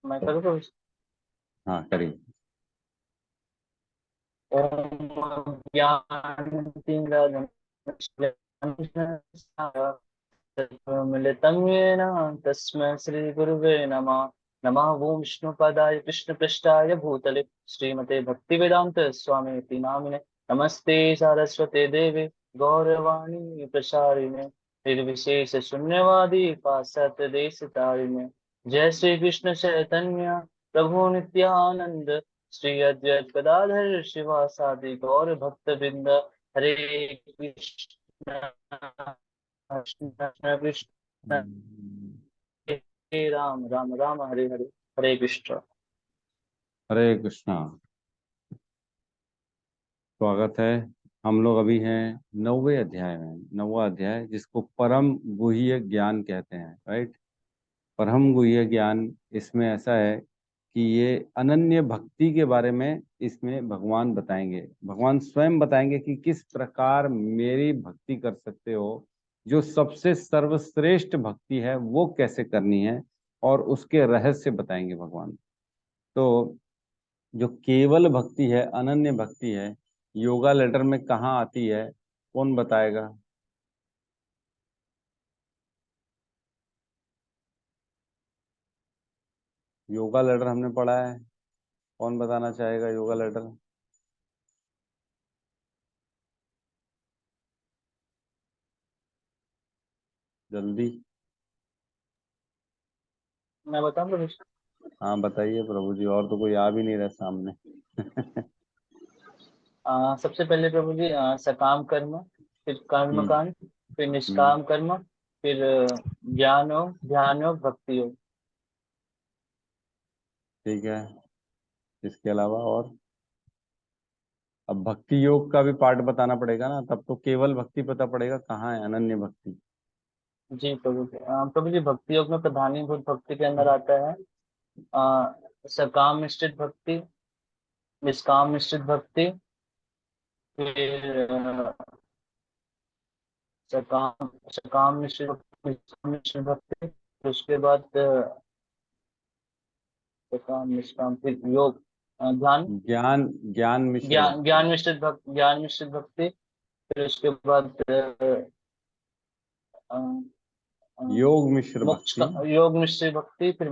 मैं करूँ तो हाँ करिए। ओम ज्ञानतिमिरान्धस्य मिलितं येन तस्मै श्रीगुरुवे नमः। नमः ओं विष्णुपदाय कृष्णपृष्ठाय भूतले श्रीमते भक्तिवेदान्त स्वामी नामिने। नमस्ते सारस्वते देवे गौरवाणी प्रचारिणे निर्विशेष शून्यवादी पाश्चात्य देश तारिणे। जय श्री कृष्ण चैतन्य प्रभु नित्यानंद श्री अद्वैत गदाधर शिवासादि गौर भक्त वृंद। हरे कृष्ण कृष्ण कृष्ण हरे राम राम राम हरे हरे। हरे कृष्ण। हरे कृष्णा। स्वागत है। हम लोग अभी हैं 9वें अध्याय में। 9वां अध्याय जिसको परम गुह्य ज्ञान कहते हैं, राइट। परम गुह्य ज्ञान इसमें ऐसा है कि ये अनन्य भक्ति के बारे में इसमें भगवान बताएंगे। भगवान स्वयं बताएंगे कि किस प्रकार मेरी भक्ति कर सकते हो। जो सबसे सर्वश्रेष्ठ भक्ति है वो कैसे करनी है, और उसके रहस्य बताएंगे भगवान। तो जो केवल भक्ति है, अनन्य भक्ति है, योगा लेटर में कहाँ आती है, कौन बताएगा? योगा लेटर हमने पढ़ा है, कौन बताना चाहेगा योगा लेटर? जल्दी। मैं बताऊं तो हाँ बताइए प्रभु जी, और तो कोई आ भी नहीं रहा सामने। सबसे पहले प्रभु जी सकाम कर्म, फिर कर्म हम्म। कांड, फिर हम्म। निष्काम कर्म, फिर ज्ञान योग, ध्यान योग, भक्ति योग। ठीक है। इसके अलावा और? अब भक्ति योग का भी पार्ट बताना पड़ेगा ना, तब तो केवल भक्ति पता पड़ेगा कहाँ है अनन्य भक्ति। जी प्रभु जी। प्रभु जी भक्ति योग में प्रधानीभूत भक्ति के अंदर आता है सकाम मिश्रित भक्ति, निष्काम मिश्रित भक्ति, फिर सकाम सकाम मिश्रित भक्ति, निष्काम मिश्रित भक्ति, फिर उसके बाद सकाम निष्काम फिर योग, ध्यान, ज्ञान, ज्ञान मिश्र ज्ञान भक्ति। ज्ञान मिश्रित भक्ति, फिर उसके बाद अ, अ, योग मिश्र मोक्ष भक्ति। का योग मिश्रित भक्ति, फिर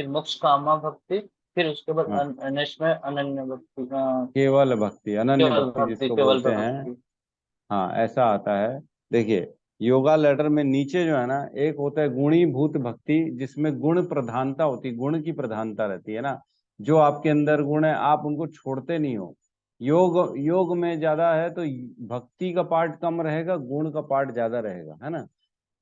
मोक्ष कामा भक्ति, फिर उसके बाद हाँ, नेक्स्ट में अनन्य भक्ति, केवल भक्ति, अनन्य केवल भक्ति भक्ति, जिसको केवल बोलते हैं। भक्ति। हाँ ऐसा आता है। देखिए, योगा लेटर में नीचे जो है ना, एक होता है गुणीभूत भक्ति, जिसमें गुण प्रधानता होती है, गुण की प्रधानता रहती है ना। जो आपके अंदर गुण है आप उनको छोड़ते नहीं हो। योग योग में ज्यादा है तो भक्ति का पार्ट कम रहेगा, गुण का पार्ट ज्यादा रहेगा, है ना।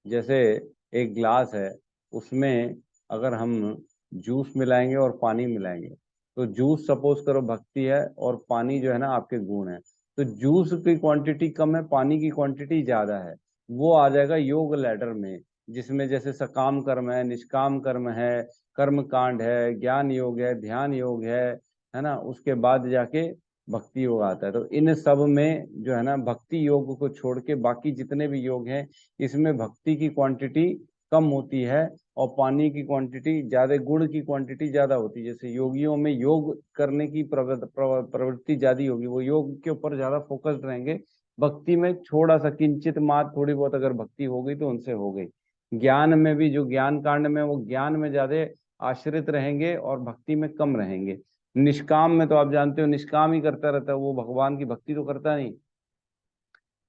जैसे एक ग्लास है, उसमें अगर हम जूस मिलाएंगे और पानी मिलाएंगे, तो जूस सपोज करो भक्ति है और पानी जो है ना आपके गुण है। तो जूस की क्वांटिटी कम है, पानी की क्वांटिटी ज्यादा है। वो आ जाएगा योग लैडर में, जिसमें जैसे सकाम कर्म है, निष्काम कर्म है, कर्म कांड है, ज्ञान योग है, ध्यान योग है ना। उसके बाद जाके भक्ति योग आता है। तो इन सब में जो है ना, भक्ति योग को छोड़ के बाकी जितने भी योग हैं, इसमें भक्ति की क्वांटिटी कम होती है और पानी की क्वांटिटी ज्यादा, गुण की क्वांटिटी ज्यादा होती है। जैसे योगियों में योग करने की प्रवृत्ति ज्यादा होगी, वो योग के ऊपर ज्यादा फोकस्ड रहेंगे। भक्ति में थोड़ा सा किंचित मात्र थोड़ी बहुत अगर भक्ति हो गई तो उनसे हो गई। ज्ञान में भी जो ज्ञान कांड में, वो ज्ञान में ज्यादा आश्रित रहेंगे और भक्ति में कम रहेंगे। निष्काम में तो आप जानते हो, निष्काम ही करता रहता है, वो भगवान की भक्ति तो करता नहीं।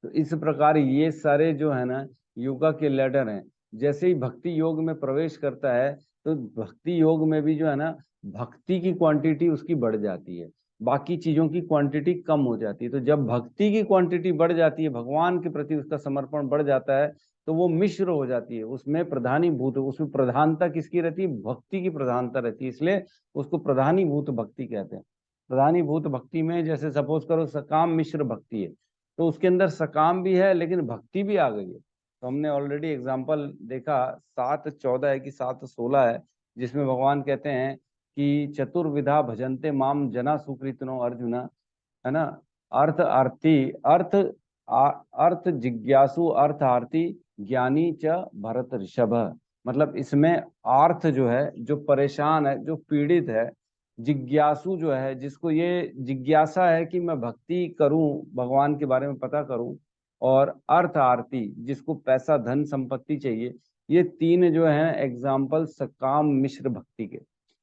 तो इस प्रकार ये सारे जो है ना योगा के लेडर हैं। जैसे ही भक्ति योग में प्रवेश करता है, तो भक्ति योग में भी जो है ना, भक्ति की क्वांटिटी उसकी बढ़ जाती है, बाकी चीजों की क्वांटिटी कम हो जाती है। तो जब भक्ति की क्वांटिटी बढ़ जाती है, भगवान के प्रति उसका समर्पण बढ़ जाता है, तो वो मिश्र हो जाती है। उसमें प्रधानीभूत, उसमें प्रधानता किसकी रहती है? भक्ति की प्रधानता रहती है, इसलिए उसको प्रधानीभूत भक्ति कहते हैं। प्रधानीभूत भक्ति में जैसे सपोज करो सकाम मिश्र भक्ति है, तो उसके अंदर सकाम भी है लेकिन भक्ति भी आ गई है। तो हमने ऑलरेडी एग्जाम्पल देखा, 7:14 है कि 7:16 है, जिसमें भगवान कहते हैं कि चतुर्विधा भजन्ते माम जना सुकृतिनो अर्जुन, है ना। अर्थ अर्थी, अर्थ अर्थ जिज्ञासु, अर्थ आर्थी, ज्ञानी च भरत ऋषभ। मतलब इसमें अर्थ जो है, जो परेशान है, जो पीड़ित है, जिज्ञासु जो है, जिसको ये जिज्ञासा है कि मैं भक्ति करूं, भगवान के बारे में पता करूं, और अर्थ आरती, जिसको पैसा धन संपत्ति चाहिए, ये तीन जो हैं एग्जाम्पल सकाम मिश्र भक्ति के।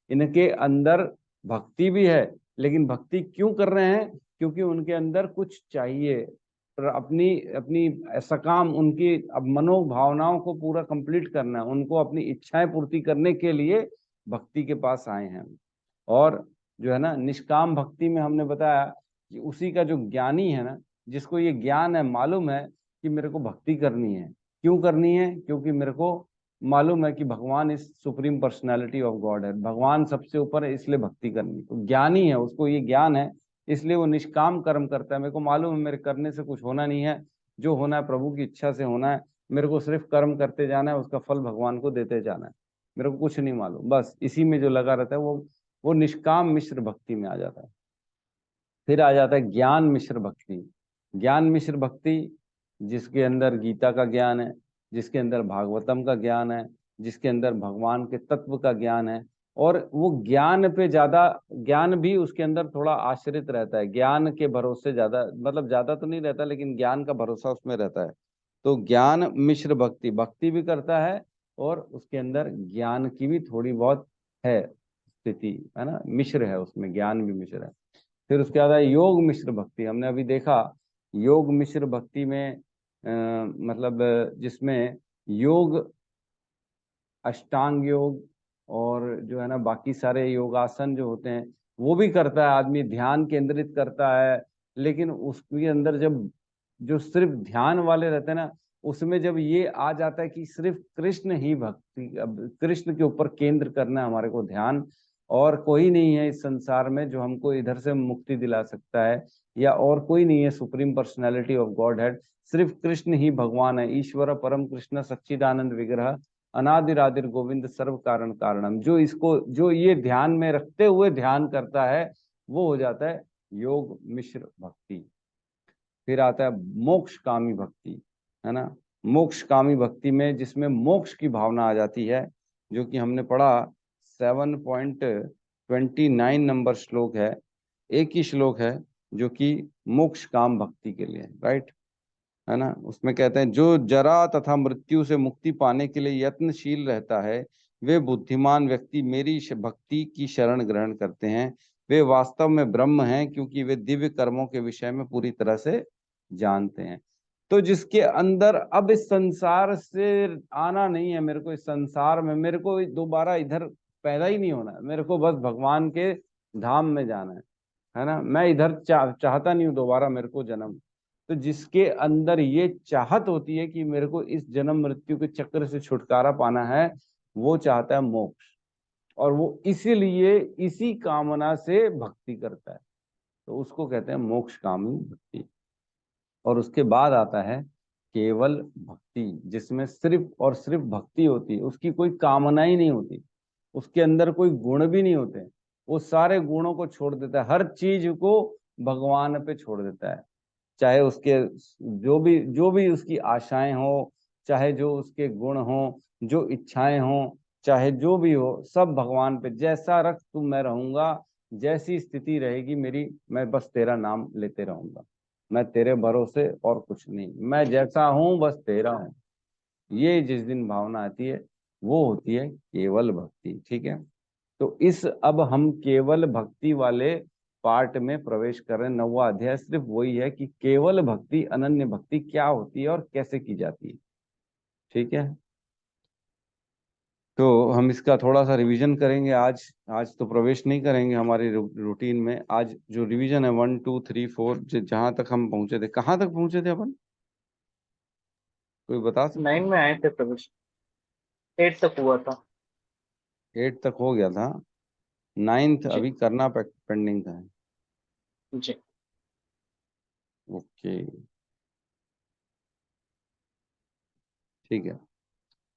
इनके अंदर भक्ति भी है, लेकिन भक्ति क्यों कर रहे हैं? क्योंकि उनके अंदर कुछ चाहिए, अपनी अपनी सकाम, उनकी अब मनोभावनाओं को पूरा कंप्लीट करना है, उनको अपनी इच्छाएं पूर्ति करने के लिए भक्ति के पास आए हैं। और जो है ना, निष्काम भक्ति में हमने बताया कि उसी का जो ज्ञानी है ना, जिसको ये ज्ञान है, मालूम है कि मेरे को भक्ति करनी है। क्यों करनी है? क्योंकि मेरे को मालूम है कि भगवान इस सुप्रीम पर्सनालिटी ऑफ गॉड है, भगवान सबसे ऊपर है, इसलिए भक्ति करनी। तो ज्ञानी है, उसको ये ज्ञान है, इसलिए वो निष्काम कर्म करता है। मेरे को मालूम है मेरे करने से कुछ होना नहीं है, जो होना है प्रभु की इच्छा से होना है, मेरे को सिर्फ कर्म करते जाना है, उसका फल भगवान को देते जाना है, मेरे को कुछ नहीं मालूम, बस इसी में जो लगा रहता है वो निष्काम मिश्र भक्ति में आ जाता है। फिर आ जाता है ज्ञान मिश्र भक्ति। ज्ञान मिश्र भक्ति जिसके अंदर गीता का ज्ञान है, जिसके अंदर भागवतम का ज्ञान है, जिसके अंदर भगवान के तत्व का ज्ञान है, और वो ज्ञान पे ज्यादा, ज्ञान भी उसके अंदर थोड़ा आश्रित रहता है, ज्ञान के भरोसे ज्यादा, मतलब ज्यादा तो नहीं रहता, लेकिन ज्ञान का भरोसा उसमें रहता है। तो ज्ञान मिश्र भक्ति, भक्ति भी करता है और उसके अंदर ज्ञान की भी थोड़ी बहुत है स्थिति, है ना, मिश्र है उसमें, ज्ञान भी मिश्र है। फिर उसके बाद है योग मिश्र भक्ति। हमने अभी देखा योग मिश्र भक्ति में मतलब जिसमें योग, अष्टांग योग, और जो है ना बाकी सारे योगासन जो होते हैं वो भी करता है आदमी, ध्यान केंद्रित करता है। लेकिन उसके अंदर जब जो सिर्फ ध्यान वाले रहते हैं ना, उसमें जब ये आ जाता है कि सिर्फ कृष्ण ही भक्ति, अब कृष्ण के ऊपर केंद्र करना है हमारे को ध्यान, और कोई नहीं है इस संसार में जो हमको इधर से मुक्ति दिला सकता है, या और कोई नहीं है supreme personality of God head, सिर्फ कृष्ण ही भगवान है, ईश्वर परम कृष्ण सच्चिदानंद विग्रह अनादिरादिर गोविंद सर्व कारण कारणम, जो इसको, जो ये ध्यान में रखते हुए ध्यान करता है, वो हो जाता है योग मिश्र भक्ति। फिर आता है मोक्ष कामी भक्ति, है ना। मोक्ष कामी भक्ति में जिसमें मोक्ष की भावना आ जाती है, जो कि हमने पढ़ा 7.29 नंबर श्लोक है, एक ही श्लोक है जो कि मोक्ष काम भक्ति के लिए, राइट, है ना। उसमें कहते हैं जो जरा तथा मृत्यु से मुक्ति पाने के लिए यत्नशील रहता है, वे बुद्धिमान व्यक्ति मेरी भक्ति की शरण ग्रहण करते हैं, वे वास्तव में ब्रह्म हैं, क्योंकि वे दिव्य कर्मों के विषय में पूरी तरह से जानते हैं। तो जिसके अंदर अब इस संसार से आना नहीं है, मेरे को इस संसार में, मेरे को दोबारा इधर पैदा ही नहीं होना है, मेरे को बस भगवान के धाम में जाना है ना, मैं इधर चाहता नहीं हूँ दोबारा मेरे को जन्म। तो जिसके अंदर ये चाहत होती है कि मेरे को इस जन्म मृत्यु के चक्र से छुटकारा पाना है, वो चाहता है मोक्ष, और वो इसीलिए इसी कामना से भक्ति करता है, तो उसको कहते हैं मोक्ष कामी भक्ति। और उसके बाद आता है केवल भक्ति, जिसमें सिर्फ और सिर्फ भक्ति होती है, उसकी कोई कामना ही नहीं होती, उसके अंदर कोई गुण भी नहीं होते, वो सारे गुणों को छोड़ देता है, हर चीज को भगवान पे छोड़ देता है, चाहे उसके जो भी उसकी आशाएं हो, चाहे जो उसके गुण हो, जो इच्छाएं हो, चाहे जो भी हो, सब भगवान पे, जैसा रख तू मैं रहूंगा, जैसी स्थिति रहेगी मेरी, मैं बस तेरा नाम लेते रहूंगा, मैं तेरे भरोसे और कुछ नहीं, मैं जैसा हूं बस तेरा हूं। ये जिस दिन भावना आती है वो होती है केवल भक्ति, ठीक है। तो इस अब हम केवल भक्ति वाले पार्ट में प्रवेश कर रहे हैं। 9वां अध्याय सिर्फ वही है कि केवल भक्ति, अनन्य भक्ति क्या होती है और कैसे की जाती है, ठीक है। तो हम इसका थोड़ा सा रिवीजन करेंगे आज। आज तो प्रवेश नहीं करेंगे हमारी रूटीन में, आज जो रिवीजन है 1 2 3 4, जहां तक हम पहुंचे थे, कहाँ तक पहुंचे थे अपन, कोई बता सकता 9 है? में आए थे प्रवेश, 8 तक हुआ था। 8 तक हो गया था, 9th जी। अभी करना पेंडिंग था। जी। ओके, ठीक है।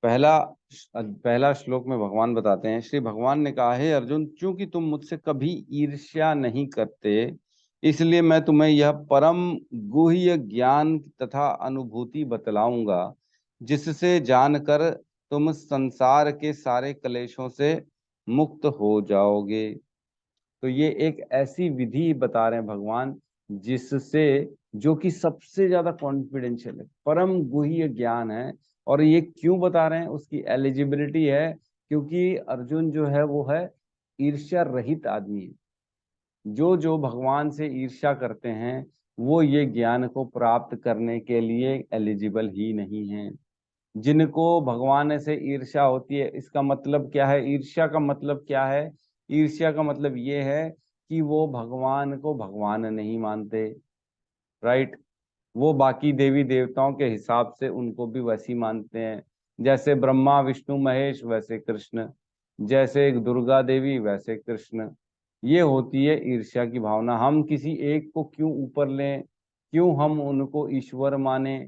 पहला पहला श्लोक में भगवान बताते हैं, श्री भगवान ने कहा है अर्जुन, चूंकि तुम मुझसे कभी ईर्ष्या नहीं करते, इसलिए मैं तुम्हें यह परम गुह्य ज्ञान तथा अनुभूति बतलाऊंगा, जिससे जानकर तुम संसार के सारे कलेशों से मुक्त हो जाओगे। तो ये एक ऐसी विधि बता रहे हैं भगवान, जिससे, जो कि सबसे ज्यादा कॉन्फिडेंशियल है, परम गुह्य ज्ञान है। और ये क्यों बता रहे हैं, उसकी एलिजिबिलिटी है, क्योंकि अर्जुन जो है वो है ईर्ष्या रहित आदमी है। जो जो भगवान से ईर्ष्या करते हैं वो ये ज्ञान को प्राप्त करने के लिए एलिजिबल ही नहीं है। जिनको भगवान से ईर्ष्या होती है, इसका मतलब क्या है, ईर्ष्या का मतलब क्या है, ईर्ष्या का मतलब ये है कि वो भगवान को भगवान नहीं मानते। राइट। वो बाकी देवी देवताओं के हिसाब से उनको भी वैसी मानते हैं, जैसे ब्रह्मा विष्णु महेश वैसे कृष्ण, जैसे एक दुर्गा देवी वैसे कृष्ण। ये होती है ईर्ष्या की भावना। हम किसी एक को क्यों ऊपर लें, क्यों हम उनको ईश्वर माने,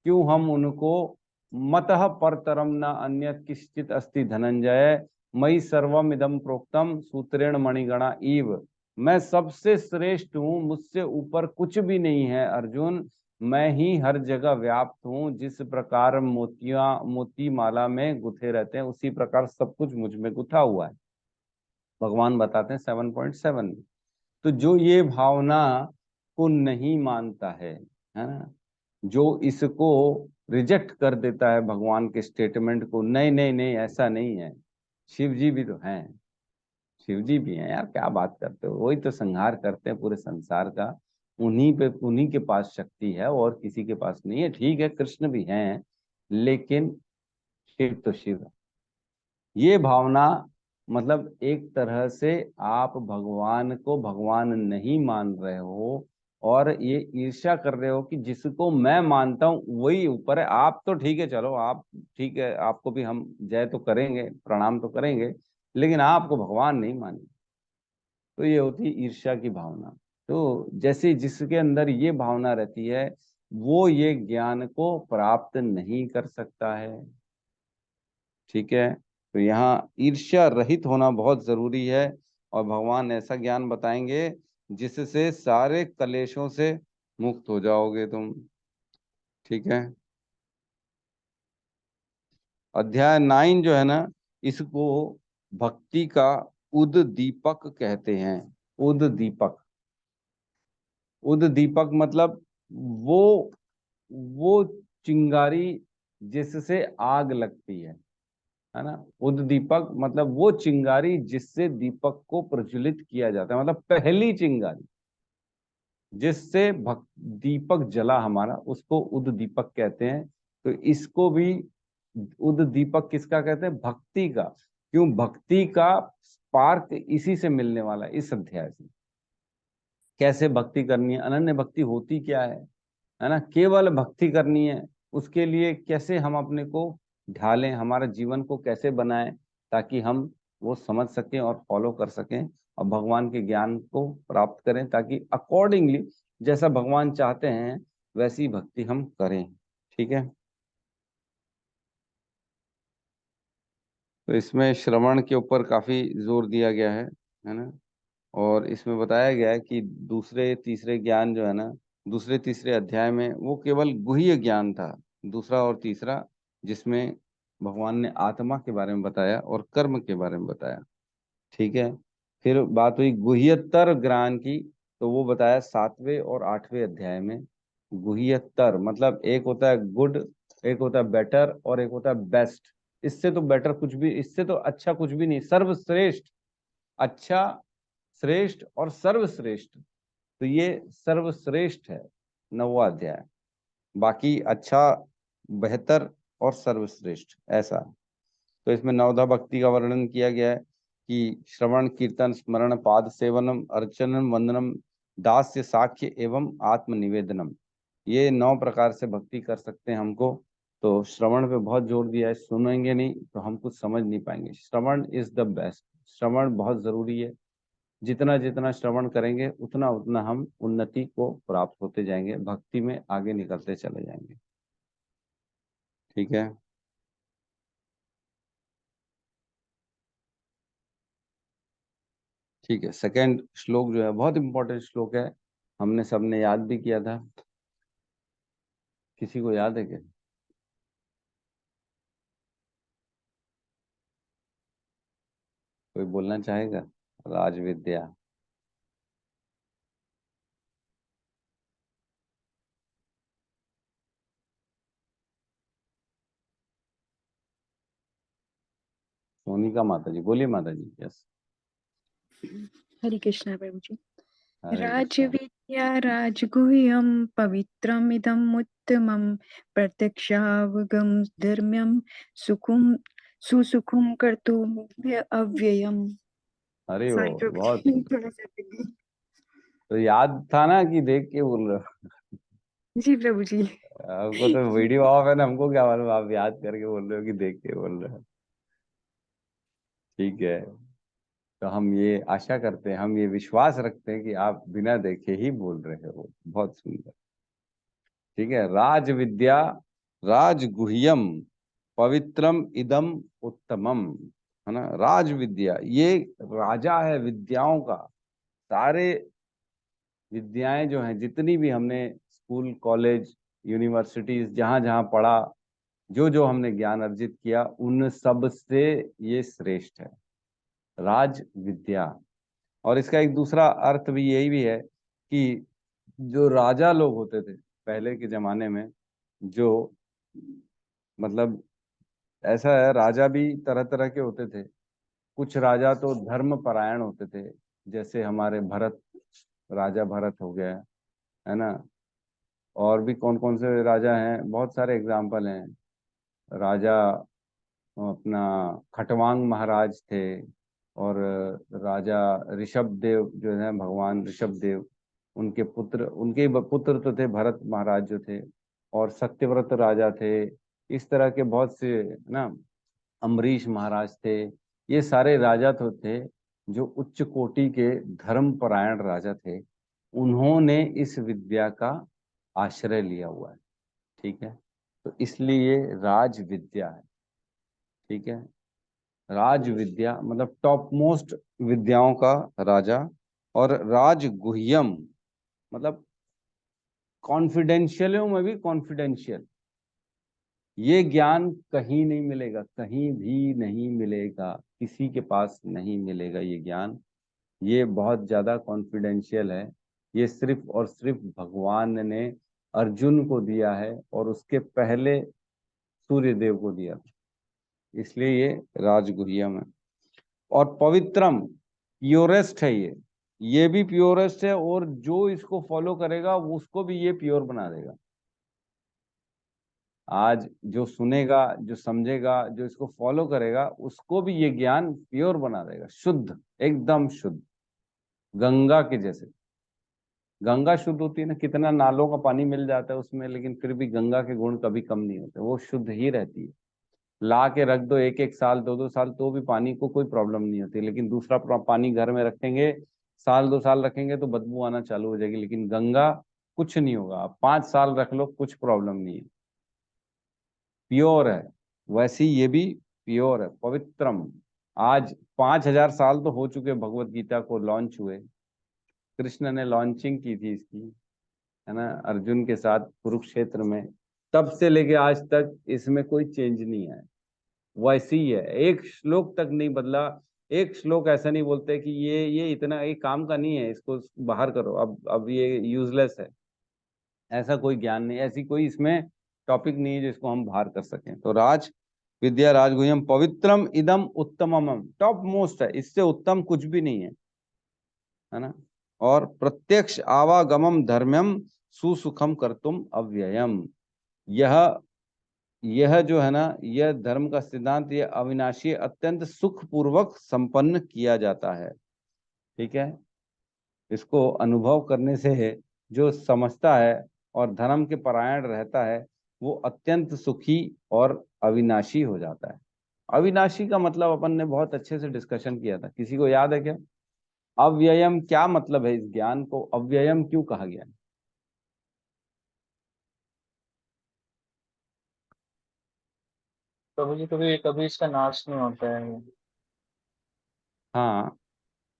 क्यों हम उनको मतः परतरम न अन्यत किश्चित अस्ति धनंजय मयि सर्वम इदम प्रोक्तम सूत्रेण मणिगणा इव। मैं सबसे श्रेष्ठ हूँ, मुझसे ऊपर कुछ भी नहीं है अर्जुन। मैं ही हर जगह व्याप्त हूँ, जिस प्रकार मोती माला में गुथे रहते हैं उसी प्रकार सब कुछ मुझ में गुथा हुआ है, भगवान बताते हैं 7.7 में। तो जो ये भावना को नहीं मानता है ना, जो इसको रिजेक्ट कर देता है भगवान के स्टेटमेंट को, नहीं नहीं नहीं ऐसा नहीं है, शिव जी भी तो हैं, शिव जी भी हैं यार, क्या बात करते हो, वही तो संहार करते हैं पूरे संसार का, उन्हीं के पास शक्ति है और किसी के पास नहीं है। ठीक है कृष्ण भी हैं, लेकिन शिव तो शिव है। ये भावना मतलब एक तरह से आप भगवान को भगवान नहीं मान रहे हो, और ये ईर्ष्या कर रहे हो कि जिसको मैं मानता हूँ वही ऊपर है। आप तो ठीक है, चलो आप ठीक है, आपको भी हम जय तो करेंगे, प्रणाम तो करेंगे, लेकिन आपको भगवान नहीं मानेंगे। तो ये होती है ईर्ष्या की भावना। तो जैसे जिसके अंदर ये भावना रहती है, वो ये ज्ञान को प्राप्त नहीं कर सकता है। ठीक है। तो यहाँ ईर्ष्या रहित होना बहुत जरूरी है, और भगवान ऐसा ज्ञान बताएंगे जिससे सारे कलेशों से मुक्त हो जाओगे तुम। ठीक है। अध्याय 9 जो है ना, इसको भक्ति का उद दीपक कहते हैं। उद दीपक, उद दीपक मतलब वो वो चिंगारी जिससे आग लगती है ना। उद दीपक मतलब वो चिंगारी जिससे दीपक को प्रज्वलित किया जाता है, मतलब पहली चिंगारी जिससे दीपक जला हमारा, उसको उद दीपक कहते हैं। तो इसको भी उद दीपक किसका कहते हैं, भक्ति का। क्यों, भक्ति का स्पार्क इसी से मिलने वाला है, इस अध्याय से। कैसे भक्ति करनी है, अनन्य भक्ति होती क्या है ना, केवल भक्ति करनी है। उसके लिए कैसे हम अपने को ढालें, हमारे जीवन को कैसे बनाएं, ताकि हम वो समझ सकें और फॉलो कर सकें, और भगवान के ज्ञान को प्राप्त करें, ताकि अकॉर्डिंगली जैसा भगवान चाहते हैं वैसी भक्ति हम करें। ठीक है। तो इसमें श्रवण के ऊपर काफी जोर दिया गया है ना। और इसमें बताया गया है कि दूसरे तीसरे ज्ञान जो है ना, दूसरे तीसरे अध्याय में वो केवल गुह्य ज्ञान था, दूसरा और तीसरा, जिसमें भगवान ने आत्मा के बारे में बताया और कर्म के बारे में बताया। ठीक है। फिर बात हुई गुह्यतर ज्ञान की, तो वो बताया 7वें और 8वें अध्याय में। गुह्यतर मतलब एक होता है गुड, एक होता है बेटर, और एक होता है बेस्ट। इससे तो बेटर कुछ भी, इससे तो अच्छा कुछ भी नहीं, सर्वश्रेष्ठ, अच्छा, श्रेष्ठ और सर्वश्रेष्ठ। तो ये सर्वश्रेष्ठ है 9वां अध्याय। बाकी अच्छा, बेहतर और सर्वश्रेष्ठ ऐसा। तो इसमें नवधा भक्ति का वर्णन किया गया है कि श्रवण कीर्तन स्मरण पाद सेवनम अर्चनम वंदनम दास्य साख्य एवं आत्मनिवेदनम, ये 9 प्रकार से भक्ति कर सकते हैं हमको। तो श्रवण पे बहुत जोर दिया है, सुनेंगे नहीं तो हम कुछ समझ नहीं पाएंगे। श्रवण इज द बेस्ट, श्रवण बहुत जरूरी है। जितना जितना श्रवण करेंगे उतना उतना हम उन्नति को प्राप्त होते जाएंगे, भक्ति में आगे निकलते चले जाएंगे। ठीक है। ठीक है। सेकंड श्लोक जो है बहुत इंपॉर्टेंट श्लोक है, हमने सबने याद भी किया था। किसी को याद है क्या? कोई बोलना चाहेगा? राज विद्या। सोनिका माता जी बोलिए, माता जी। यस। हरे कृष्णा प्रभु जी। हरे कृष्णा। राजविद्या राजगुह्यं पवित्रमिदम् उत्तमं प्रत्यक्षावगम धर्म्यं सुखम सुसुखम कर्तुम अव्ययम्। अरे वो सॉरी प्रभु बहुत जी, सुंदर। थोड़ा सा दिल्ली। तो याद था ना कि देख के बोल रहे हो? जी प्रभु जी। हमको तो वीडियो ऑफ है ना, हमको क्या मालूम आप याद करके बोल रहे हो कि देख के बोल रहे हो। ठीक है। तो हम ये आशा करते हैं, हम ये विश्वास रखते हैं कि आप बिना देखे ही बोल रहे हो। बहुत सुंदर। ठीक है। राज विद्या राजगुह्यम पवित्रम इदम उत्तमम, है ना। राज विद्या ये राजा है विद्याओं का। सारे विद्याएं जो हैं, जितनी भी हमने स्कूल कॉलेज यूनिवर्सिटीज जहां जहां पढ़ा, जो जो हमने ज्ञान अर्जित किया, उन सब से ये श्रेष्ठ है राज विद्या। और इसका एक दूसरा अर्थ भी यही भी है कि जो राजा लोग होते थे पहले के जमाने में, जो मतलब ऐसा है, राजा भी तरह तरह के होते थे। कुछ राजा तो धर्म परायण होते थे, जैसे हमारे भरत, राजा भरत हो गया, है ना। और भी कौन कौन से राजा हैं, बहुत सारे एग्जाम्पल हैं। राजा अपना खटवांग महाराज थे, और राजा ऋषभ देव जो है, भगवान ऋषभ देव, उनके पुत्र, उनके ही पुत्र तो थे भरत महाराज जो थे। और सत्यव्रत राजा थे। इस तरह के बहुत से ना, अम्बरीश महाराज थे। ये सारे राजा तो थे जो उच्च कोटि के धर्मपरायण राजा थे। उन्होंने इस विद्या का आश्रय लिया हुआ है। ठीक है। तो इसलिए ये राज विद्या है। ठीक है। राज विद्या मतलब टॉप मोस्ट विद्याओं का राजा। और राजगुह्यम मतलब कॉन्फिडेंशियलों में भी कॉन्फिडेंशियल। ये ज्ञान कहीं नहीं मिलेगा, कहीं भी नहीं मिलेगा, किसी के पास नहीं मिलेगा ये ज्ञान। ये बहुत ज्यादा कॉन्फिडेंशियल है। ये सिर्फ और सिर्फ भगवान ने अर्जुन को दिया है, और उसके पहले सूर्य देव को दिया था। इसलिए ये राजगुह्यम है। और पवित्रम प्योरेस्ट है ये भी प्योरेस्ट है, और जो इसको फॉलो करेगा उसको भी ये प्योर बना देगा। आज जो सुनेगा, जो समझेगा, जो इसको फॉलो करेगा, उसको भी ये ज्ञान प्योर बना देगा, शुद्ध, एकदम शुद्ध, गंगा के जैसे। गंगा शुद्ध होती है ना, कितना नालों का पानी मिल जाता है उसमें, लेकिन फिर भी गंगा के गुण कभी कम नहीं होते, वो शुद्ध ही रहती है। ला के रख दो एक एक साल, दो दो साल, तो भी पानी को कोई प्रॉब्लम नहीं होती। लेकिन दूसरा पानी घर में रखेंगे, साल दो साल रखेंगे तो बदबू आना चालू हो जाएगी। लेकिन गंगा कुछ नहीं होगा, आप 5 साल रख लो, कुछ प्रॉब्लम नहीं है, प्योर है। वैसे ही ये भी प्योर है, पवित्रम। आज 5,000 साल तो हो चुके भगवत गीता को लॉन्च हुए। कृष्ण ने लॉन्चिंग की थी इसकी, है ना, अर्जुन के साथ कुरुक्षेत्र में। तब से लेके आज तक इसमें कोई चेंज नहीं है, वैसी ही है, एक श्लोक तक नहीं बदला। एक श्लोक ऐसा नहीं बोलते कि ये इतना एक काम का नहीं है, इसको बाहर करो, अब ये यूजलेस है। ऐसा कोई ज्ञान नहीं, ऐसी कोई इसमें टॉपिक नहीं है जिसको हम बाहर कर सकें। तो राज विद्या राजगुह्यम पवित्रम इदम उत्तमम, टॉप मोस्ट है, इससे उत्तम कुछ भी नहीं है ना। और प्रत्यक्ष आवागमम धर्म्यम सुसुखम कर्तुम अव्ययम। यह यह जो है ना, यह धर्म का सिद्धांत, यह अविनाशी, अत्यंत सुख पूर्वक संपन्न किया जाता है। ठीक है। इसको अनुभव करने से जो समझता है और धर्म के परायण रहता है, वो अत्यंत सुखी और अविनाशी हो जाता है। अविनाशी का मतलब अपन ने बहुत अच्छे से डिस्कशन किया था, किसी को याद है क्या? अव्ययम क्या मतलब है? इस ज्ञान को अव्ययम क्यों कहा गया? प्रभु जी, कभी कभी इसका नाश नहीं होता है। हाँ,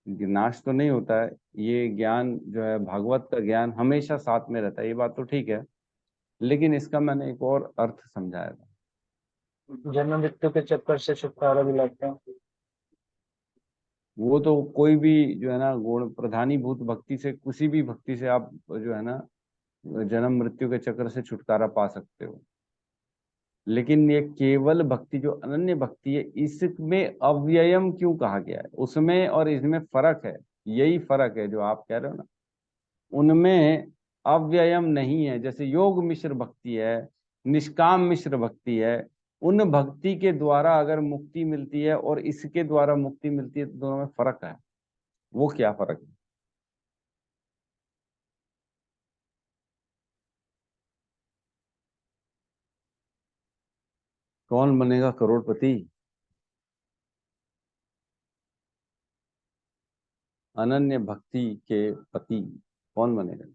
नाश तो नहीं होता है। ये ज्ञान जो है, भागवत का ज्ञान हमेशा साथ में रहता है, ये बात तो ठीक है। लेकिन इसका मैंने एक और अर्थ समझाया था। जन्म मृत्यु के चक्कर से छुटकारा दिलाते हैं। वो तो कोई भी जो है ना गुण प्रधानीभूत भक्ति से, किसी भी भक्ति से आप जो है ना जन्म मृत्यु के चक्र से छुटकारा पा सकते हो। लेकिन ये केवल भक्ति जो अनन्य भक्ति है, इसमें अव्ययम क्यों कहा गया है? उसमें और इसमें फर्क है, यही फर्क है जो आप कह रहे हो ना। उनमें अव्ययम नहीं है, जैसे योग मिश्र भक्ति है, निष्काम मिश्र भक्ति है। उन भक्ति के द्वारा अगर मुक्ति मिलती है और इसके द्वारा मुक्ति मिलती है, तो दोनों में फर्क है। वो क्या फर्क है? कौन बनेगा करोड़पति? अनन्य भक्ति के पति कौन बनेगा?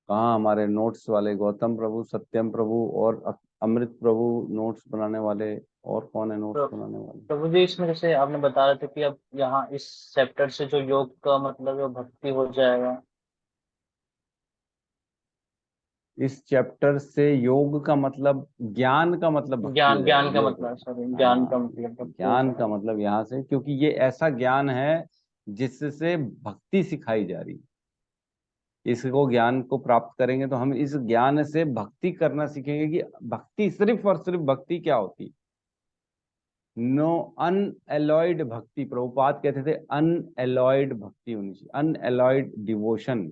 कहाँ हमारे नोट्स वाले गौतम प्रभु, सत्यम प्रभु और अमृत प्रभु नोट्स बनाने वाले? और कौन है नोट्स तो बनाने वाले? प्रभु जी, इसमें जैसे आपने बता रहे थे कि अब यहाँ इस चैप्टर से जो योग का मतलब है वो भक्ति हो जाएगा। इस चैप्टर से योग का मतलब, ज्ञान का मतलब भक्ति हो ज्ञान, जाएगा, ज्ञान का योग। मतलब, सॉरी, ज्ञान हाँ, का मतलब भक्ति हो ज्ञान का जाएगा। मतलब यहाँ से, क्योंकि ये ऐसा ज्ञान है जिससे भक्ति सिखाई जा रही है। इसको ज्ञान को प्राप्त करेंगे तो हम इस ज्ञान से भक्ति करना सीखेंगे कि भक्ति, सिर्फ और सिर्फ भक्ति क्या होती है। नो अनएलॉयड भक्ति, प्रभुपाद कहते थे अनएलॉयड भक्ति होनी चाहिए, अनएलॉयड डिवोशन।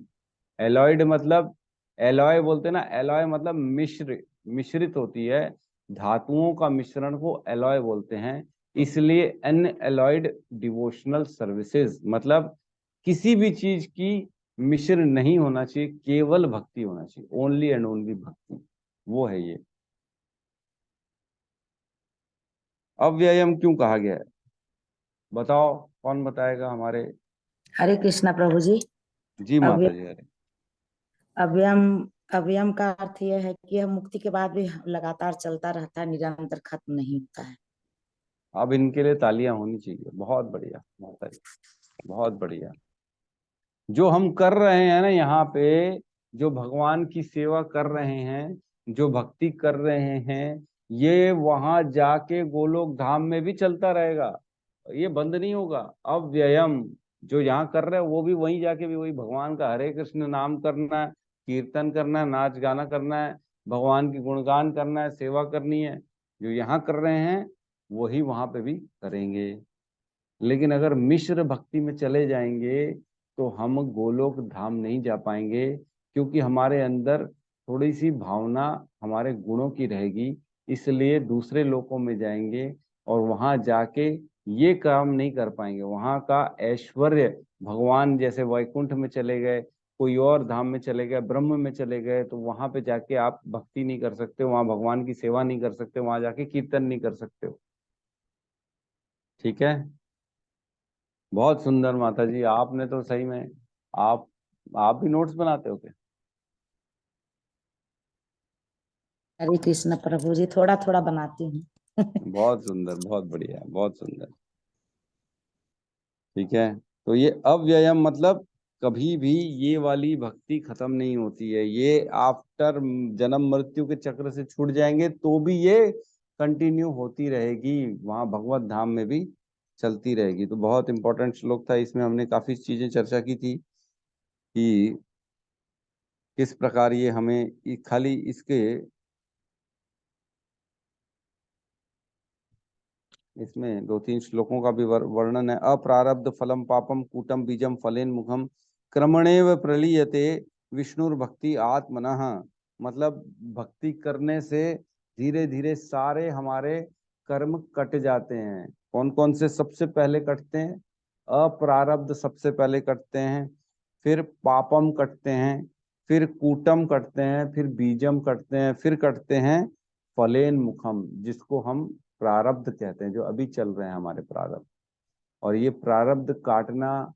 एलॉयड मतलब, एलॉय बोलते हैं ना, एलॉय मतलब मिश्रित होती है, धातुओं का मिश्रण को एलॉय बोलते हैं। इसलिए अनएलॉयड डिवोशनल सर्विसेज मतलब किसी भी चीज की मिश्र नहीं होना चाहिए, केवल भक्ति होना चाहिए, ओनली एंड ओनली भक्ति, वो है ये। अव्ययम क्यों कहा गया है? बताओ, कौन बताएगा हमारे? हरे कृष्णा प्रभु जी। जी माता अव्यय जी, अरे। अव्ययम अव्ययम का अर्थ यह है कि यह मुक्ति के बाद भी लगातार चलता रहता है, निरंतर खत्म नहीं होता है। अब इनके लिए तालियां होनी चाहिए। बहुत बढ़िया माता जी, बहुत बढ़िया। जो हम कर रहे हैं ना यहाँ पे, जो भगवान की सेवा कर रहे हैं, जो भक्ति कर रहे हैं, ये वहां जाके गोलोक धाम में भी चलता रहेगा, ये बंद नहीं होगा। अव्ययम जो यहाँ कर रहे हैं, वो भी वहीं जाके भी वही भगवान का हरे कृष्ण नाम करना है, कीर्तन करना है, नाच गाना करना है, भगवान की गुणगान करना है, सेवा करनी है। जो यहाँ कर रहे हैं वही वहां पे भी करेंगे। लेकिन अगर मिश्र भक्ति में चले जाएंगे तो हम गोलोक धाम नहीं जा पाएंगे, क्योंकि हमारे अंदर थोड़ी सी भावना हमारे गुणों की रहेगी। इसलिए दूसरे लोकों में जाएंगे और वहां जाके ये काम नहीं कर पाएंगे। वहां का ऐश्वर्य, भगवान जैसे वैकुंठ में चले गए, कोई और धाम में चले गए, ब्रह्म में चले गए, तो वहां पे जाके आप भक्ति नहीं कर सकते, वहां भगवान की सेवा नहीं कर सकते, वहां जाके कीर्तन नहीं कर सकते हो। ठीक है। बहुत सुंदर माता जी, आपने तो सही में, आप आप भी नोट्स बनाते हो क्या? हरे कृष्ण प्रभु जी, थोड़ा थोड़ा बनाती हूँ। बहुत सुंदर, बहुत बढ़िया, बहुत सुंदर। ठीक है। तो ये अव्ययम मतलब कभी भी ये वाली भक्ति खत्म नहीं होती है, ये आफ्टर जन्म मृत्यु के चक्र से छूट जाएंगे तो भी ये कंटिन्यू होती रहेगी, वहां भगवत धाम में भी चलती रहेगी। तो बहुत इंपॉर्टेंट श्लोक था, इसमें हमने काफी चीजें चर्चा की थी कि किस प्रकार ये हमें खाली इसके, इसमें दो तीन श्लोकों का भी वर्णन है। अप्रारब्ध फलम पापम कूटम बीजम फलेन मुखम क्रमणेव प्रलीयते विष्णुर्भक्ति आत्मनः। मतलब भक्ति करने से धीरे धीरे सारे हमारे कर्म कट जाते हैं। कौन कौन से सबसे पहले कटते हैं? अप्रारब्ध सबसे पहले कटते हैं, फिर पापम कटते हैं, फिर कूटम कटते हैं, फिर बीजम कटते हैं, फिर कटते हैं फलेन मुखम, जिसको हम प्रारब्ध कहते हैं, जो अभी चल रहे हैं हमारे प्रारब्ध। और ये प्रारब्ध काटना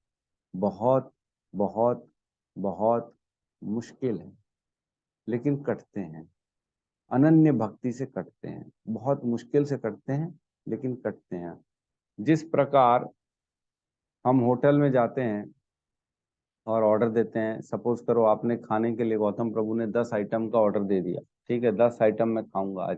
बहुत बहुत बहुत मुश्किल है, लेकिन कटते हैं। अनन्य भक्ति से कटते हैं, बहुत मुश्किल से कटते हैं, लेकिन कटते हैं। जिस प्रकार हम होटल में जाते हैं और ऑर्डर देते हैं, सपोज करो आपने खाने के लिए, गौतम प्रभु ने 10 आइटम का ऑर्डर दे दिया, ठीक है, 10 आइटम मैं खाऊंगा आज।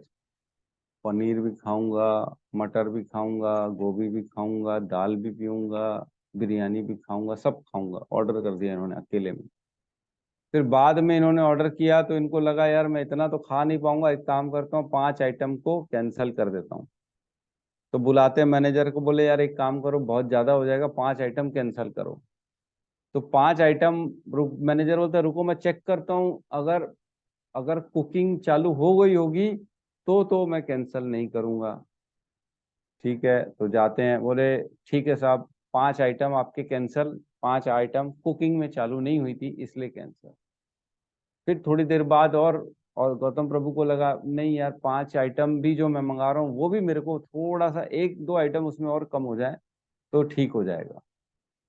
पनीर भी खाऊंगा, मटर भी खाऊंगा, गोभी भी खाऊंगा, दाल भी पीऊंगा, बिरयानी भी खाऊंगा, सब खाऊंगा। ऑर्डर कर दिया इन्होंने अकेले में। फिर बाद में इन्होंने ऑर्डर किया तो इनको लगा यार मैं इतना तो खा नहीं पाऊंगा, एक काम करता हूँ 5 आइटम को कैंसिल कर देता हूँ। तो बुलाते हैं मैनेजर को, बोले यार एक काम करो बहुत ज्यादा हो जाएगा, 5 आइटम कैंसिल करो। तो 5 आइटम, मैनेजर बोलता है रुको मैं चेक करता हूँ, अगर अगर कुकिंग चालू हो गई होगी तो मैं कैंसिल नहीं करूंगा। ठीक है, तो जाते हैं, बोले ठीक है साहब 5 आइटम आपके कैंसिल, 5 आइटम कुकिंग में चालू नहीं हुई थी इसलिए कैंसिल। फिर थोड़ी देर बाद और गौतम प्रभु को लगा नहीं यार 5 आइटम भी जो मैं मंगा रहा हूँ वो भी मेरे को थोड़ा सा 1-2 आइटम उसमें और कम हो जाए तो ठीक हो जाएगा।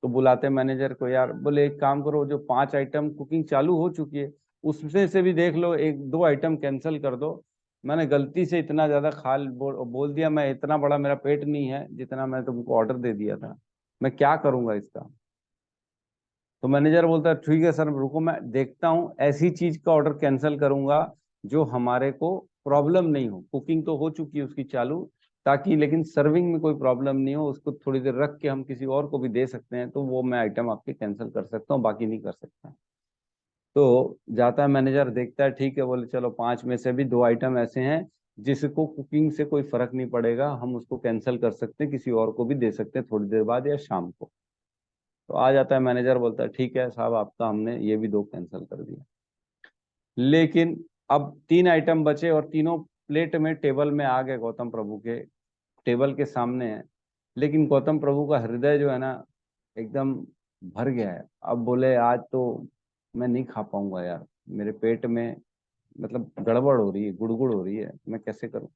तो बुलाते मैनेजर को, यार बोले एक काम करो जो 5 आइटम कुकिंग चालू हो चुकी है उसमें से भी देख लो, 1-2 आइटम कैंसिल कर दो। मैंने गलती से इतना ज्यादा बोल दिया, मैं इतना बड़ा मेरा पेट नहीं है जितना मैं तुमको ऑर्डर दे दिया था, मैं क्या करूंगा इसका। तो मैनेजर बोलता है ठीक है सर रुको मैं देखता हूँ, ऐसी चीज का ऑर्डर कैंसिल करूंगा जो हमारे को प्रॉब्लम नहीं हो, कुकिंग तो हो चुकी है उसकी चालू, ताकि लेकिन सर्विंग में कोई प्रॉब्लम नहीं हो, उसको थोड़ी देर रख के हम किसी और को भी दे सकते हैं, तो वो मैं आइटम आपके कैंसिल कर सकता हूँ, बाकी नहीं कर सकता। तो जाता है मैनेजर, देखता है ठीक है, बोले चलो 5 में से भी 2 आइटम ऐसे हैं जिसको कुकिंग से कोई फर्क नहीं पड़ेगा, हम उसको कैंसिल कर सकते हैं, किसी और को भी दे सकते हैं थोड़ी देर बाद या शाम को। तो आ जाता है मैनेजर, बोलता है ठीक है साहब आपका हमने ये भी 2 कैंसिल कर दिया। लेकिन अब 3 आइटम बचे और तीनों प्लेट में टेबल में आ गए, गौतम प्रभु के टेबल के सामने है। लेकिन गौतम प्रभु का हृदय जो है ना एकदम भर गया है। अब बोले आज तो मैं नहीं खा पाऊंगा यार, मेरे पेट में मतलब गड़बड़ हो रही है, गुड़गुड़ हो रही है, मैं कैसे करूं।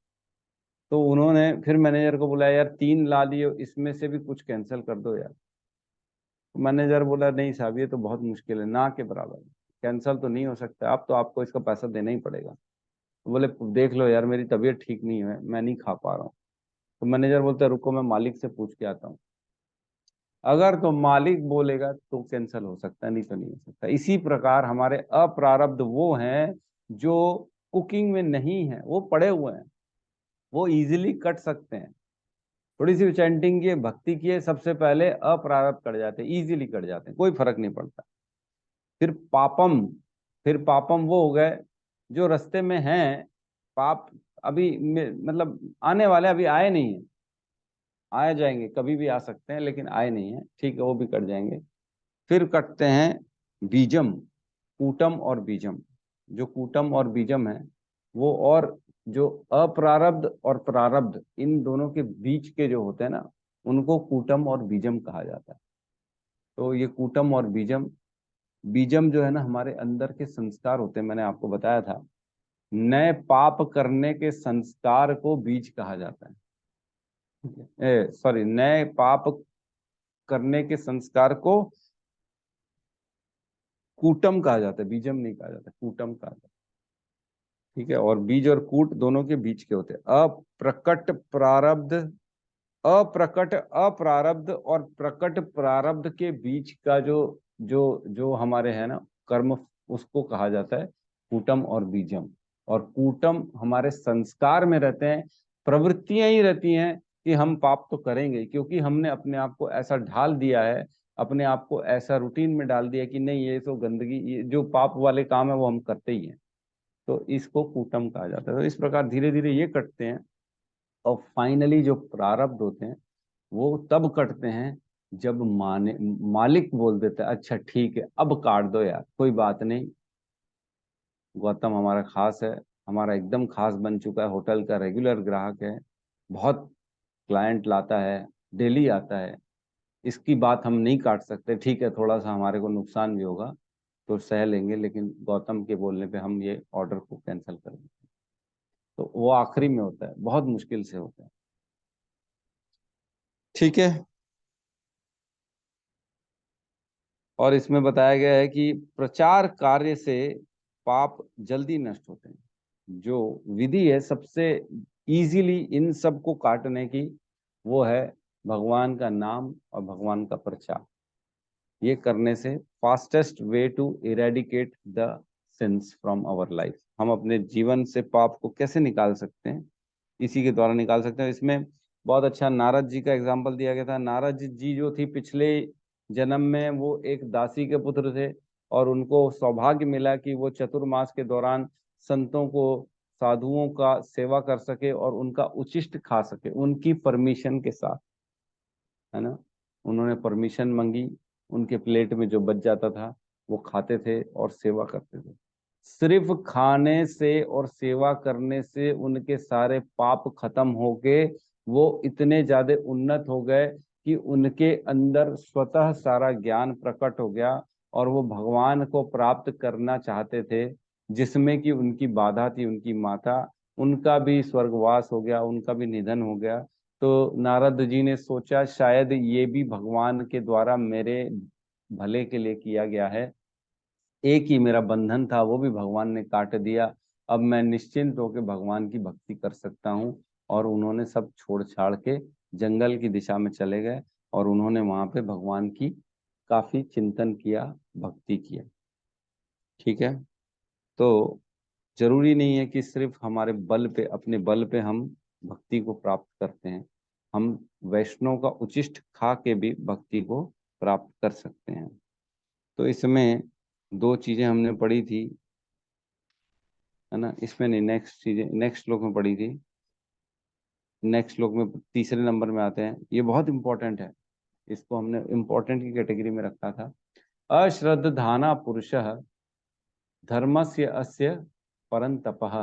तो उन्होंने फिर मैनेजर को बुलाया, यार 3 ला लिए इसमें से भी कुछ कैंसिल कर दो यार। मैनेजर बोला नहीं साहब ये तो बहुत मुश्किल है, ना के बराबर है, कैंसिल तो नहीं हो सकता, अब तो आपको इसका पैसा देना ही पड़ेगा। तो बोले देख लो यार मेरी तबीयत ठीक नहीं है, मैं नहीं खा पा रहा हूँ। तो मैनेजर बोलता है रुको मैं मालिक से पूछ के आता हूँ, अगर तो मालिक बोलेगा तो कैंसिल हो सकता है, नहीं तो नहीं हो सकता। इसी प्रकार हमारे अप्रारब्ध वो हैं जो कुकिंग में नहीं है, वो पड़े हुए हैं, वो इजीली कट सकते हैं। थोड़ी सी चैंटिंग की भक्ति की है, सबसे पहले अप्रारब्ध कट जाते हैं, इजीली कट जाते हैं, कोई फर्क नहीं पड़ता। फिर पापम, फिर पापम वो हो गए जो रास्ते में हैं, पाप अभी मतलब आने वाले, अभी आए नहीं है, आए जाएंगे, कभी भी आ सकते हैं लेकिन आए नहीं है, ठीक है वो भी कट जाएंगे। फिर कटते हैं बीजम, कूटम और बीजम। जो कूटम और बीजम है वो, और जो अप्रारब्ध और प्रारब्ध इन दोनों के बीच के जो होते हैं ना उनको कूटम और बीजम कहा जाता है। तो ये कूटम और बीजम, बीजम जो है ना हमारे अंदर के संस्कार होते हैं, मैंने आपको बताया था, नए पाप करने के संस्कार को बीज कहा जाता है। सॉरी, नए पाप करने के संस्कार को कूटम कहा जाता है, बीजम नहीं कहा जाता, कूटम कहा जाता है। ठीक है, और बीज और कूट दोनों के बीच के होते हैं। अप्रकट प्रारब्ध, अप्रकट अप्रारब्ध और प्रकट प्रारब्ध के बीच का जो जो जो हमारे है ना कर्म, उसको कहा जाता है कूटम और बीजम। और कूटम हमारे संस्कार में रहते हैं, प्रवृत्तियां ही रहती हैं कि हम पाप तो करेंगे, क्योंकि हमने अपने आप को ऐसा ढाल दिया है, अपने आप को ऐसा रूटीन में डाल दिया कि नहीं ये तो गंदगी, ये जो पाप वाले काम है वो हम करते ही हैं, तो इसको कूटम कहा जाता है। तो इस प्रकार धीरे धीरे ये कटते हैं। और फाइनली जो प्रारब्ध होते हैं वो तब कटते हैं जब मालिक बोल देता है अच्छा ठीक है अब काट दो यार, कोई बात नहीं, गौतम हमारा खास है, हमारा एकदम खास बन चुका है, होटल का रेगुलर ग्राहक है, बहुत क्लाइंट लाता है, डेली आता है, इसकी बात हम नहीं काट सकते, ठीक है थोड़ा सा हमारे को नुकसान भी होगा तो सह लेंगे, लेकिन गौतम के बोलने पे हम ये ऑर्डर को कैंसिल कर देंगे। तो वो आखिरी में होता है, बहुत मुश्किल से होता है। ठीक है, और इसमें बताया गया है कि प्रचार कार्य से पाप जल्दी नष्ट होते हैं। जो विधि है सबसे इजीली इन सब को काटने की, वो है भगवान का नाम और भगवान का प्रचार। ये करने से fastest way to eradicate the sins from our life. हम अपने जीवन से पाप को कैसे निकाल सकते हैं, इसी के द्वारा निकाल सकते हैं। इसमें बहुत अच्छा नारद जी का एग्जाम्पल दिया गया था। नारद जी जो थी पिछले जन्म में वो एक दासी के पुत्र थे, और उनको सौभाग्य मिला कि वो चतुर्मास के दौरान संतों को, साधुओं का सेवा कर सके और उनका उचिष्ट खा सके, उनकी परमिशन के साथ, है ना। उन्होंने परमिशन मांगी, उनके प्लेट में जो बच जाता था वो खाते थे और सेवा करते थे। सिर्फ खाने से और सेवा करने से उनके सारे पाप खत्म होके वो इतने ज्यादा उन्नत हो गए कि उनके अंदर स्वतः सारा ज्ञान प्रकट हो गया, और वो भगवान को प्राप्त करना चाहते थे, जिसमें कि उनकी बाधा थी उनकी माता। उनका भी स्वर्गवास हो गया, उनका भी निधन हो गया। तो नारद जी ने सोचा शायद ये भी भगवान के द्वारा मेरे भले के लिए किया गया है। एक ही मेरा बंधन था, वो भी भगवान ने काट दिया। अब मैं निश्चिंत होकर भगवान की भक्ति कर सकता हूँ। और उन्होंने सब छोड़ छाड़ के जंगल की दिशा में चले गए, और उन्होंने वहां पे भगवान की काफी चिंतन किया, भक्ति किया। ठीक है। तो जरूरी नहीं है कि सिर्फ हमारे बल पे, अपने बल पे हम भक्ति को प्राप्त करते हैं। हम वैष्णव का उचिष्ट खा के भी भक्ति को प्राप्त कर सकते हैं। तो इसमें दो चीजें हमने पढ़ी थी, है ना। इसमें नहीं, नेक्स्ट चीजें नेक्स्ट श्लोक में पढ़ी थी। नेक्स्ट श्लोक में तीसरे नंबर में आते हैं, ये बहुत इंपॉर्टेंट है। इसको हमने इंपॉर्टेंट की कैटेगरी में रखा था। अश्रद्धाना पुरुषः धर्मस्य अस्य परंतपः,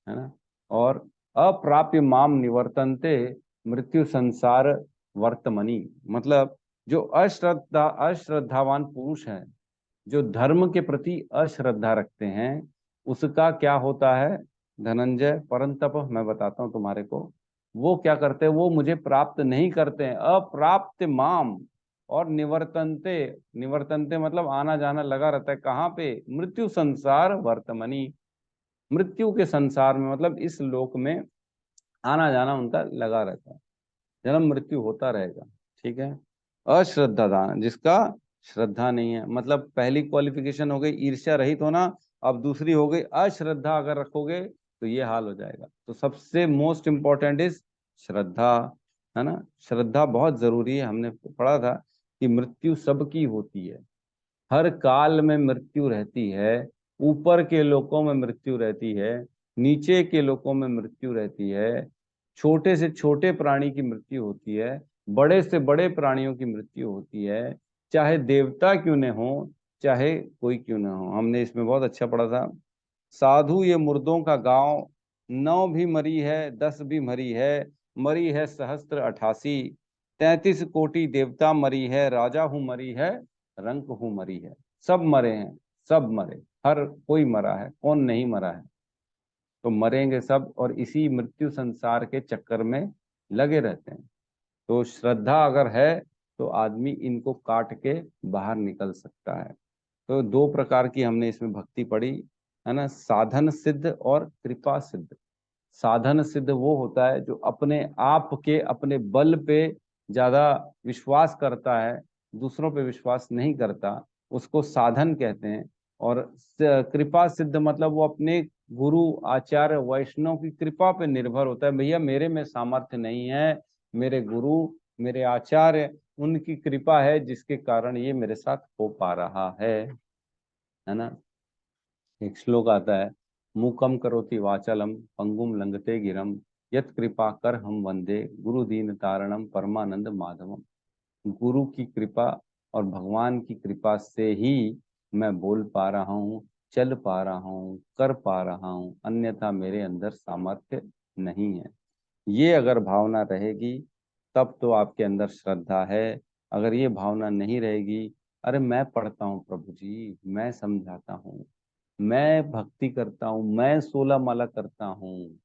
है ना। और अप्राप्य माम निवर्तन्ते मृत्यु संसार वर्तमनी, मतलब जो अश्रद्धावान पुरुष है, जो धर्म के प्रति अश्रद्धा रखते हैं, उसका क्या होता है धनंजय, परंतप, मैं बताता हूं तुम्हारे को। वो क्या करते हैं, वो मुझे प्राप्त नहीं करते हैं। अप्राप्त माम, और निवर्तनते, निवर्तनते मतलब आना जाना लगा रहता है, कहाँ पे, मृत्यु संसार वर्तमनी, मृत्यु के संसार में, मतलब इस लोक में आना जाना उनका लगा रहता है, जन्म मृत्यु होता रहेगा। ठीक है। अश्रद्धा दान, जिसका श्रद्धा नहीं है, मतलब पहली क्वालिफिकेशन हो गई ईर्ष्या रहित होना, अब दूसरी हो गई अश्रद्धा अगर रखोगे तो ये हाल हो जाएगा। तो सबसे मोस्ट इंपॉर्टेंट इज श्रद्धा, है ना। श्रद्धा बहुत जरूरी है। हमने पढ़ा था कि मृत्यु सबकी होती है, हर काल में मृत्यु रहती है। ऊपर के लोकों में मृत्यु रहती है, नीचे के लोकों में मृत्यु रहती है, छोटे से छोटे प्राणी की मृत्यु होती है, बड़े से बड़े प्राणियों की मृत्यु होती है, चाहे देवता क्यों न हो, चाहे कोई क्यों न हो। हमने इसमें बहुत अच्छा पढ़ा था, साधु ये मुर्दों का गांव, 9 भी मरी है, 10 भी मरी है सहस्त्र 88, 33 कोटि देवता मरी है, राजा हूं मरी है, रंक हूं मरी है। सब मरे हैं, सब मरे, हर कोई मरा है, कौन नहीं मरा है। तो मरेंगे सब, और इसी मृत्यु संसार के चक्कर में लगे रहते हैं। तो श्रद्धा अगर है तो आदमी इनको काट के बाहर निकल सकता है। तो दो प्रकार की हमने इसमें भक्ति पढ़ी, है ना, साधन सिद्ध और कृपा सिद्ध। साधन सिद्ध वो होता है जो अपने आप के, अपने बल पे ज्यादा विश्वास करता है, दूसरों पे विश्वास नहीं करता, उसको साधन कहते हैं। और कृपा सिद्ध मतलब वो अपने गुरु आचार्य वैष्णव की कृपा पे निर्भर होता है। भैया मेरे में सामर्थ्य नहीं है, मेरे गुरु, मेरे आचार्य, उनकी कृपा है जिसके कारण ये मेरे साथ हो पा रहा है ना। एक श्लोक आता है, मूकम करोति वाचालम पंगुम लंघते गिरम यत कृपा कर हम वंदे गुरु दीन तारणम परमानंद माधवम। गुरु की कृपा और भगवान की कृपा से ही मैं बोल पा रहा हूँ, चल पा रहा हूँ, कर पा रहा हूँ, अन्यथा मेरे अंदर सामर्थ्य नहीं है। ये अगर भावना रहेगी तब तो आपके अंदर श्रद्धा है। अगर ये भावना नहीं रहेगी, अरे मैं पढ़ता हूँ प्रभु जी, मैं समझाता हूँ, मैं भक्ति करता हूँ, मैं 16 माला करता हूँ,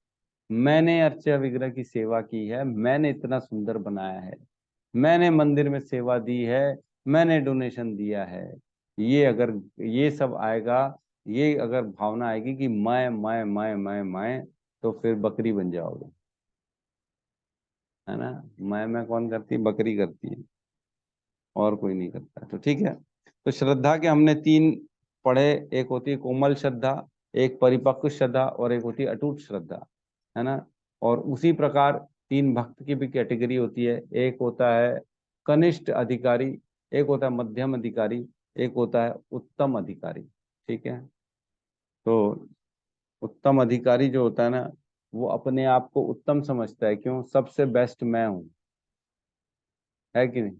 मैंने अर्चा विग्रह की सेवा की है, मैंने इतना सुंदर बनाया है, मैंने मंदिर में सेवा दी है, मैंने डोनेशन दिया है, ये अगर ये सब आएगा, ये अगर भावना आएगी कि मैं, तो फिर बकरी बन जाओगे, है ना। मैं कौन करती है, बकरी करती है, और कोई नहीं करता। तो ठीक है। तो श्रद्धा के हमने 3 पढ़े, एक होती है कोमल श्रद्धा, एक परिपक्व श्रद्धा, और एक होती है अटूट श्रद्धा, है ना। और उसी प्रकार 3 भक्त की भी कैटेगरी होती है। एक होता है कनिष्ठ अधिकारी, एक होता है मध्यम अधिकारी, एक होता है उत्तम अधिकारी। ठीक है, तो उत्तम अधिकारी जो होता है ना, वो अपने आप को उत्तम समझता है। क्यों? सबसे बेस्ट मैं हूं, है कि नहीं?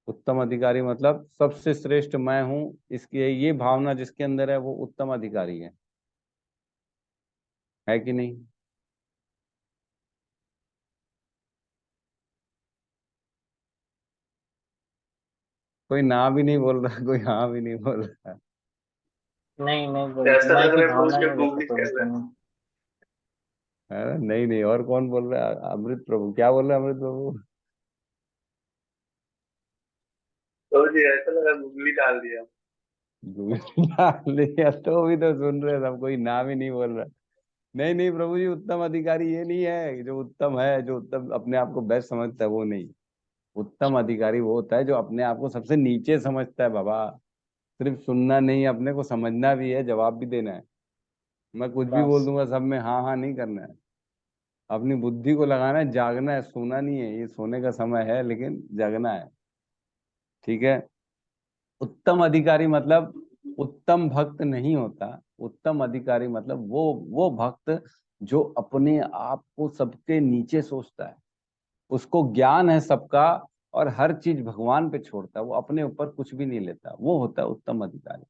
उत्तम अधिकारी मतलब सबसे श्रेष्ठ मैं हूं, इसकी ये भावना जिसके अंदर है वो उत्तम अधिकारी है कि नहीं? कोई ना भी नहीं बोल रहा, कोई हाँ भी नहीं बोल रहा। नहीं नहीं प्रभु जी, ऐसा मैं लग की रहा है प्रभु भावना जी नहीं खूब लेता नहीं प्रभु खेल रहे हैं। जी। अरे नहीं नहीं, और कौन बोल रहा है? अमृत प्रभु क्या बोल रहे हैं? अमृत प्रभु प्रभु जी ऐसा लग रहा है उंगली डाल दिया। लिया तो भी तो सुन रहे सब, कोई नाम ही नहीं बोल रहा। नहीं नहीं प्रभु जी, उत्तम अधिकारी ये नहीं है जो उत्तम है, जो उत्तम अपने आप को बेस्ट समझता है, वो नहीं। उत्तम अधिकारी वो होता है जो अपने आप को सबसे नीचे समझता है बाबा। सिर्फ सुनना नहीं, अपने को समझना भी है, जवाब भी देना है। मैं कुछ भी बोल बस दूंगा, सब में हाँ हाँ नहीं करना है। अपनी बुद्धि को लगाना है, जागना है, सोना नहीं है। ये सोने का समय है, लेकिन जागना है। ठीक है। उत्तम अधिकारी मतलब उत्तम भक्त नहीं होता। उत्तम अधिकारी मतलब वो भक्त जो अपने आप को सबके नीचे सोचता है, उसको ज्ञान है सबका, और हर चीज भगवान पे छोड़ता है, वो अपने ऊपर कुछ भी नहीं लेता, वो होता है उत्तम अधिकारी।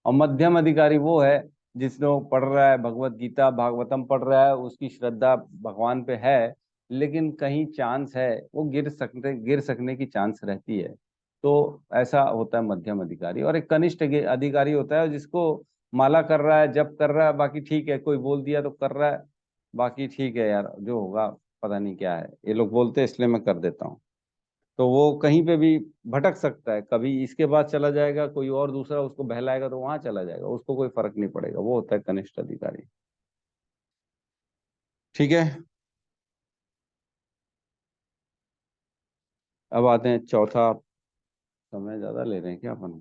और मध्यम अधिकारी वो है जिसने वो पढ़ रहा है, भगवत गीता भागवतम पढ़ रहा है, उसकी श्रद्धा भगवान पे है, लेकिन कहीं चांस है वो गिर सकने की चांस रहती है। तो ऐसा होता है मध्यम अधिकारी। और एक कनिष्ठ अधिकारी होता है जिसको माला कर रहा है, जप कर रहा है, बाकी ठीक है, कोई बोल दिया तो कर रहा है, बाकी ठीक है यार, जो होगा पता नहीं क्या है, ये लोग बोलते हैं इसलिए मैं कर देता हूँ। तो वो कहीं पे भी भटक सकता है, कभी इसके बाद चला जाएगा, कोई और दूसरा उसको बहलाएगा तो वहां चला जाएगा, उसको कोई फर्क नहीं पड़ेगा। वो होता है कनिष्ठ अधिकारी। ठीक है, अब आते हैं चौथा। समय ज्यादा ले रहे हैं क्या अपन?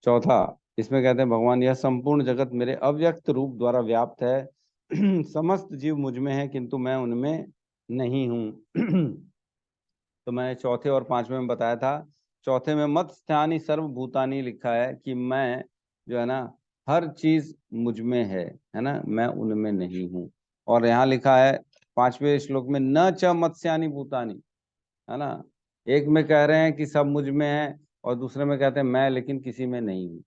चौथा, इसमें कहते हैं भगवान यह संपूर्ण जगत मेरे अव्यक्त रूप द्वारा व्याप्त है। समस्त जीव मुझ में है किंतु मैं उनमें नहीं हूँ। तो मैंने चौथे और पांचवें में बताया था। चौथे में मत स्थानी सर्वभूतानी लिखा है कि मैं जो है ना, हर चीज मुझ में है ना, मैं उनमें नहीं हूँ। और यहाँ लिखा है 5वें श्लोक में न च मत्स्यानि भूतानि, है ना। एक में कह रहे हैं कि सब मुझ में है, और दूसरे में कहते हैं मैं लेकिन किसी में नहीं हूँ।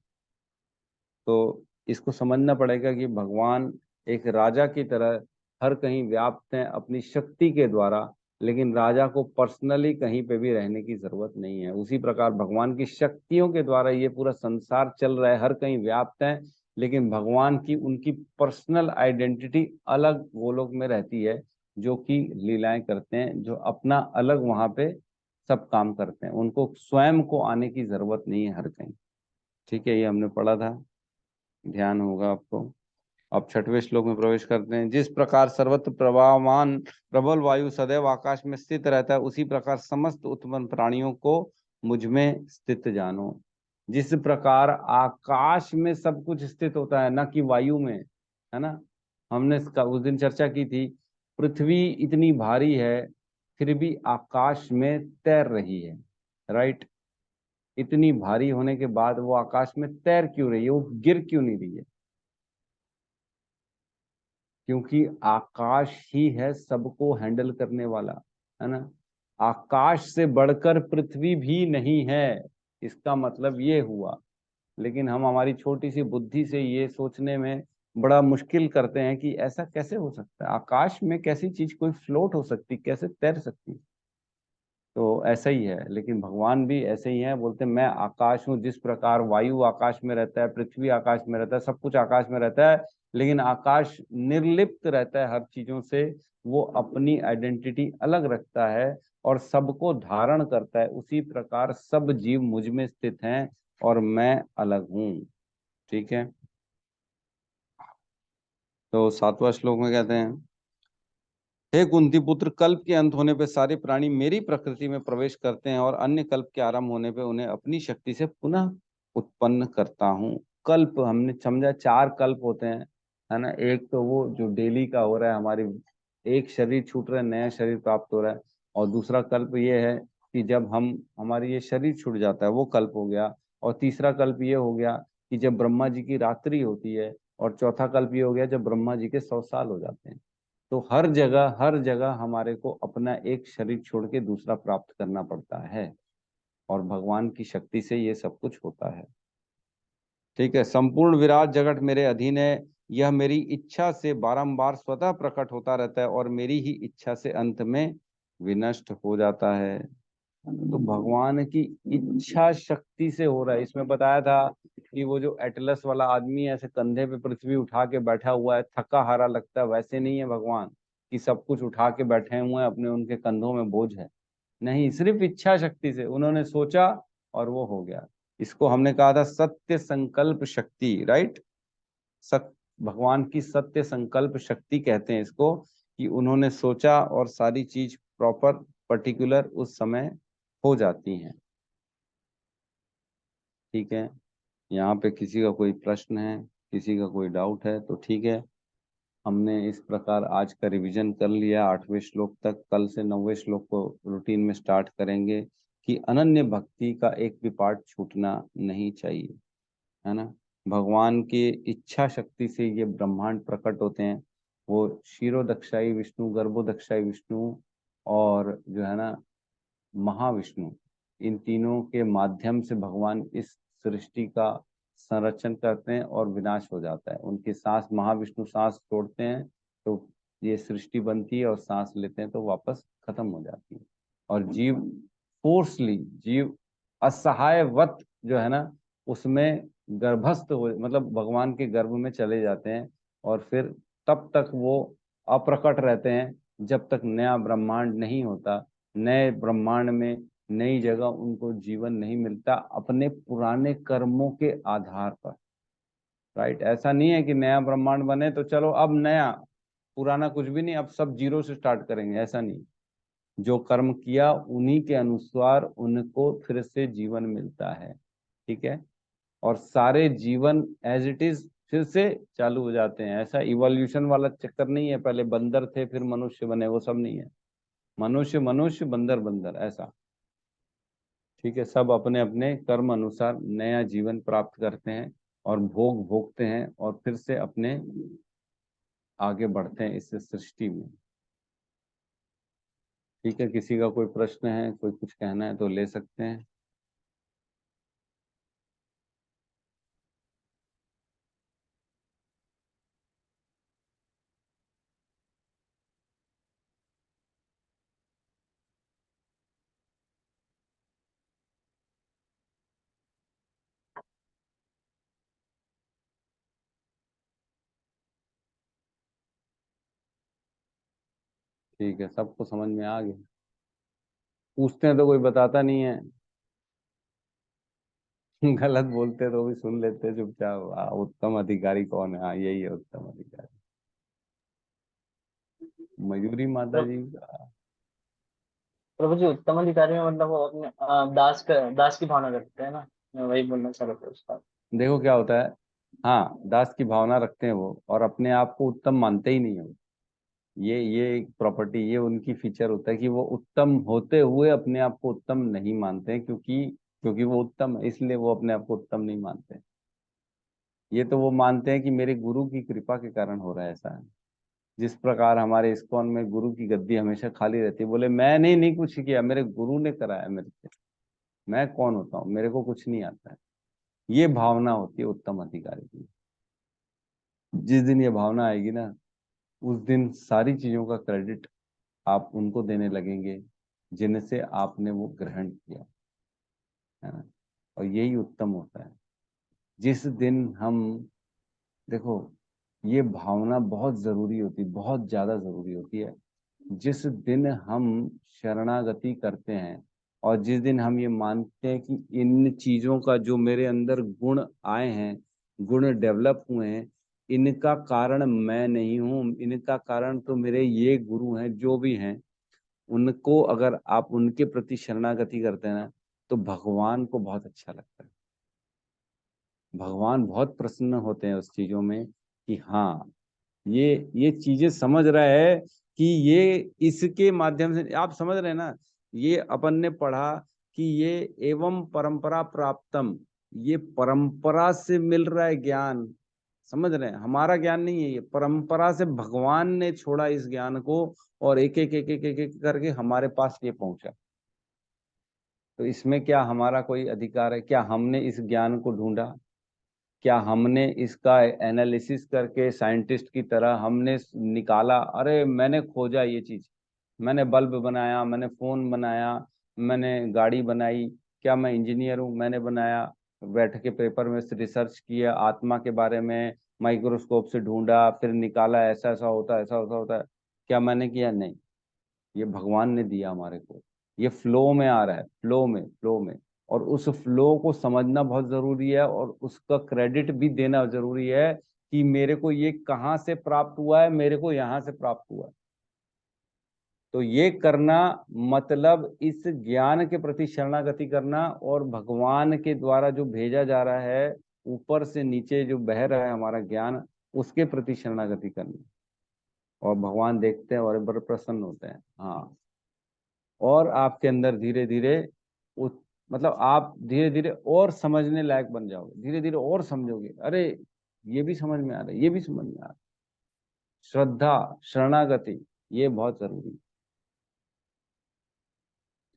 तो इसको समझना पड़ेगा कि भगवान एक राजा की तरह हर कहीं व्याप्त हैं अपनी शक्ति के द्वारा, लेकिन राजा को पर्सनली कहीं पे भी रहने की जरूरत नहीं है। उसी प्रकार भगवान की शक्तियों के द्वारा ये पूरा संसार चल रहा है, हर कहीं व्याप्त है, लेकिन भगवान की उनकी पर्सनल आइडेंटिटी अलग गोलोक में रहती है, जो कि लीलाएं करते हैं, जो अपना अलग वहां पे सब काम करते हैं, उनको स्वयं को आने की जरूरत नहीं है हर कहीं। ठीक है, ये हमने पढ़ा था, ध्यान होगा आपको। अब 6वें श्लोक में प्रवेश करते हैं। जिस प्रकार सर्वत्र प्रवाहमान प्रबल वायु सदैव आकाश में स्थित रहता है, उसी प्रकार समस्त उत्पन्न प्राणियों को मुझ में स्थित जानो। जिस प्रकार आकाश में सब कुछ स्थित होता है, ना कि वायु में, है ना। हमने इसका उस दिन चर्चा की थी। पृथ्वी इतनी भारी है, फिर भी आकाश में तैर रही है, राइट। इतनी भारी होने के बाद वो आकाश में तैर क्यों रही है, वो गिर क्यों नहीं रही है? क्योंकि आकाश ही है सबको हैंडल करने वाला, है ना। आकाश से बढ़कर पृथ्वी भी नहीं है, इसका मतलब ये हुआ। लेकिन हम हमारी छोटी सी बुद्धि से ये सोचने में बड़ा मुश्किल करते हैं कि ऐसा कैसे हो सकता है, आकाश में कैसी चीज कोई फ्लोट हो सकती, कैसे तैर सकती। तो ऐसा ही है, लेकिन भगवान भी ऐसे ही है, बोलते हैं मैं आकाश हूँ। जिस प्रकार वायु आकाश में रहता है, पृथ्वी आकाश में रहता है, सब कुछ आकाश में रहता है, लेकिन आकाश निर्लिप्त रहता है हर चीजों से, वो अपनी आइडेंटिटी अलग रखता है और सबको धारण करता है। उसी प्रकार सब जीव मुझ में स्थित हैं और मैं अलग हूँ। ठीक है, तो 7वां श्लोक में कहते हैं, हे कुंती पुत्र, कल्प के अंत होने पे सारे प्राणी मेरी प्रकृति में प्रवेश करते हैं और अन्य कल्प के आरंभ होने पे उन्हें अपनी शक्ति से पुनः उत्पन्न करता हूँ। कल्प हमने समझा 4 कल्प होते हैं, है ना। एक तो वो जो डेली का हो रहा है, हमारी एक शरीर छूट रहा है, नया शरीर प्राप्त हो रहा है। और दूसरा कल्प ये है कि जब हम हमारी ये शरीर छूट जाता है, वो कल्प हो गया। और तीसरा कल्प ये हो गया कि जब ब्रह्मा जी की रात्रि होती है। और चौथा कल्प ये हो गया जब ब्रह्मा जी के 100 साल हो जाते हैं। तो हर जगह हमारे को अपना एक शरीर छोड़ के दूसरा प्राप्त करना पड़ता है। और भगवान की शक्ति से ये सब कुछ होता है। ठीक है। संपूर्ण विराट जगत मेरे अधीन है। यह मेरी इच्छा से बारंबार स्वतः प्रकट होता रहता है और मेरी ही इच्छा से अंत में विनष्ट हो जाता है। तो भगवान की इच्छा शक्ति से हो रहा है। इसमें बताया था कि वो जो एटलस वाला आदमी ऐसे कंधे पे पृथ्वी उठा के बैठा हुआ है, थका हारा लगता है, वैसे नहीं है भगवान कि सब कुछ उठा के बैठे हुए हैं, अपने उनके कंधों में बोझ है। नहीं, सिर्फ इच्छा शक्ति से उन्होंने सोचा और वो हो गया। इसको हमने कहा था सत्य संकल्प शक्ति, राइट। भगवान की सत्य संकल्प शक्ति कहते हैं इसको, कि उन्होंने सोचा और सारी चीज प्रॉपर पर्टिकुलर उस समय हो जाती हैं। ठीक है। यहाँ पे किसी का कोई प्रश्न है, किसी का कोई डाउट है तो ठीक है। हमने इस प्रकार आज का रिवीजन कर लिया 8वें श्लोक तक। कल से 9वें श्लोक को रूटीन में स्टार्ट करेंगे कि अनन्य भक्ति का एक भी पार्ट छूटना नहीं चाहिए, है ना। भगवान की इच्छा शक्ति से ये ब्रह्मांड प्रकट होते हैं। वो क्षीरोदक्षाई विष्णु, गर्भोदक्षाई विष्णु और जो है ना महाविष्णु, इन तीनों के माध्यम से भगवान इस सृष्टि का संरक्षण करते हैं और विनाश हो जाता है। उनके सांस, महाविष्णु सांस छोड़ते हैं तो ये सृष्टि बनती है, और सांस लेते हैं तो वापस खत्म हो जाती है। और जीव फोर्सली, जीव असहायवत जो है ना उसमें गर्भस्थ हो, मतलब भगवान के गर्भ में चले जाते हैं। और फिर तब तक वो अप्रकट रहते हैं जब तक नया ब्रह्मांड नहीं होता। नए ब्रह्मांड में नई जगह उनको जीवन नहीं मिलता अपने पुराने कर्मों के आधार पर, राइट। ऐसा नहीं है कि नया ब्रह्मांड बने तो चलो अब नया, पुराना कुछ भी नहीं, अब सब जीरो से स्टार्ट करेंगे, ऐसा नहीं। जो कर्म किया उन्हीं के अनुसार उनको फिर से जीवन मिलता है। ठीक है। और सारे जीवन एज इट इज फिर से चालू हो जाते हैं। ऐसा इवोल्यूशन वाला चक्कर नहीं है, पहले बंदर थे फिर मनुष्य बने, वो सब नहीं है। मनुष्य मनुष्य, बंदर बंदर, ऐसा। ठीक है। सब अपने अपने कर्म अनुसार नया जीवन प्राप्त करते हैं और भोग भोगते हैं और फिर से अपने आगे बढ़ते हैं इस सृष्टि में। ठीक है। किसी का कोई प्रश्न है, कोई कुछ कहना है तो ले सकते हैं। ठीक है, सबको समझ में आ गया। पूछते हैं तो कोई बताता नहीं है। गलत बोलते हैं तो भी सुन लेते हैं चुपचाप। उत्तम अधिकारी कौन है? हाँ, यही है उत्तम अधिकारी, मयूरी माता प्र- जी। प्रभु जी, उत्तम अधिकारी में मतलब वो अपने दास की भावना रखते हैं ना। मैं वही बोलना चाह रहा था उसका। देखो क्या होता है, हाँ दास की भावना रखते हैं वो, और अपने आप को उत्तम मानते ही नहीं है वो। ये एक प्रॉपर्टी, ये उनकी फीचर होता है कि वो उत्तम होते हुए अपने आप को उत्तम नहीं मानते हैं, क्योंकि क्योंकि वो उत्तम है इसलिए वो अपने आप को उत्तम नहीं मानते। ये तो वो मानते हैं कि मेरे गुरु की कृपा के कारण हो रहा है ऐसा है। जिस प्रकार हमारे इस्कॉन में गुरु की गद्दी हमेशा खाली रहती है, बोले मैंने नहीं कुछ किया, मेरे गुरु ने कराया मेरे से। मैं कौन होता हूँ, मेरे को कुछ नहीं आता है। ये भावना होती है उत्तम अधिकारी की। जिस दिन ये भावना आएगी ना, उस दिन सारी चीजों का क्रेडिट आप उनको देने लगेंगे जिनसे आपने वो ग्रहण किया, है ना। और यही उत्तम होता है। जिस दिन हम, देखो, ये भावना बहुत जरूरी होती, बहुत ज्यादा जरूरी होती है। जिस दिन हम शरणागति करते हैं और जिस दिन हम ये मानते हैं कि इन चीजों का जो मेरे अंदर गुण आए हैं, गुण डेवलप हुए हैं, इनका कारण मैं नहीं हूँ, इनका कारण तो मेरे ये गुरु हैं जो भी हैं, उनको अगर आप उनके प्रति शरणागति करते हैं ना, तो भगवान को बहुत अच्छा लगता है। भगवान बहुत प्रसन्न होते हैं उस चीजों में कि हाँ ये चीजें समझ रहे हैं कि ये इसके माध्यम से आप समझ रहे हैं ना। ये अपन ने पढ़ा कि ये एवं परंपरा प्राप्तम, ये परंपरा से मिल रहा है ज्ञान, समझ रहे हैं, हमारा ज्ञान नहीं है, ये परंपरा से भगवान ने छोड़ा इस ज्ञान को और एक एक एक एक एक, एक करके हमारे पास ये पहुंचा। तो इसमें क्या हमारा कोई अधिकार है? क्या हमने इस ज्ञान को ढूंढा? क्या हमने इसका एनालिसिस करके साइंटिस्ट की तरह हमने निकाला, अरे मैंने खोजा ये चीज, मैंने बल्ब बनाया, मैंने फोन बनाया, मैंने गाड़ी बनाई, क्या मैं इंजीनियर हूँ? मैंने बनाया, बैठ के पेपर में रिसर्च किया, आत्मा के बारे में माइक्रोस्कोप से ढूंढा, फिर निकाला ऐसा ऐसा होता है, ऐसा होता होता है। क्या मैंने किया? नहीं, ये भगवान ने दिया हमारे को। ये फ्लो में आ रहा है, फ्लो में। और उस फ्लो को समझना बहुत जरूरी है और उसका क्रेडिट भी देना जरूरी है कि मेरे को ये कहाँ से प्राप्त हुआ है, मेरे को यहाँ से प्राप्त हुआ है। तो ये करना मतलब इस ज्ञान के प्रति शरणागति करना और भगवान के द्वारा जो भेजा जा रहा है, ऊपर से नीचे जो बह रहा है हमारा ज्ञान, उसके प्रति शरणागति करनी। और भगवान देखते हैं और बड़े प्रसन्न होते हैं। हाँ, और आपके अंदर धीरे धीरे मतलब आप धीरे धीरे और समझने लायक बन जाओगे, धीरे धीरे और समझोगे, अरे ये भी समझ में आ रहा है, ये भी समझ में आ रहा है। श्रद्धा, शरणागति, ये बहुत जरूरी है।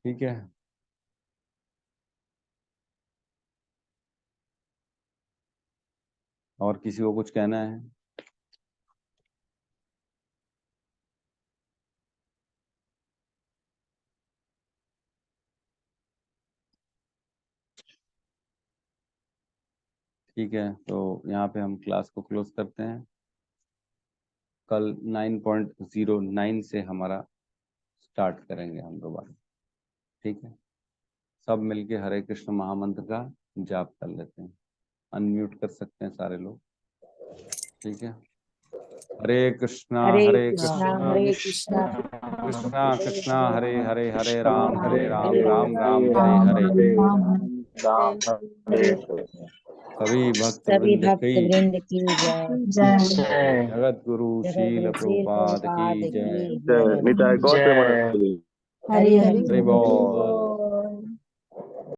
ठीक है, और किसी को कुछ कहना है? ठीक है, तो यहाँ पे हम क्लास को क्लोज करते हैं। कल 9.09 से हमारा स्टार्ट करेंगे हम दोबारा। ठीक है, सब मिलके हरे कृष्ण महामंत्र का जाप कर लेते हैं। अनम्यूट कर सकते हैं सारे लोग। ठीक है, हरे कृष्णा हरे कृष्णा कृष्णा कृष्णा कृष्णा हरे हरे, हरे राम हरे राम हरे, राम हरे हरे। सभी भक्त सभी वृंद भक्त की वृंद की जय। जय जगत गुरु शील जगत श्री प्रभुपाद प्रभुपाद की जय। की जय। निताय गौर जय हरि हरि हरि बोल।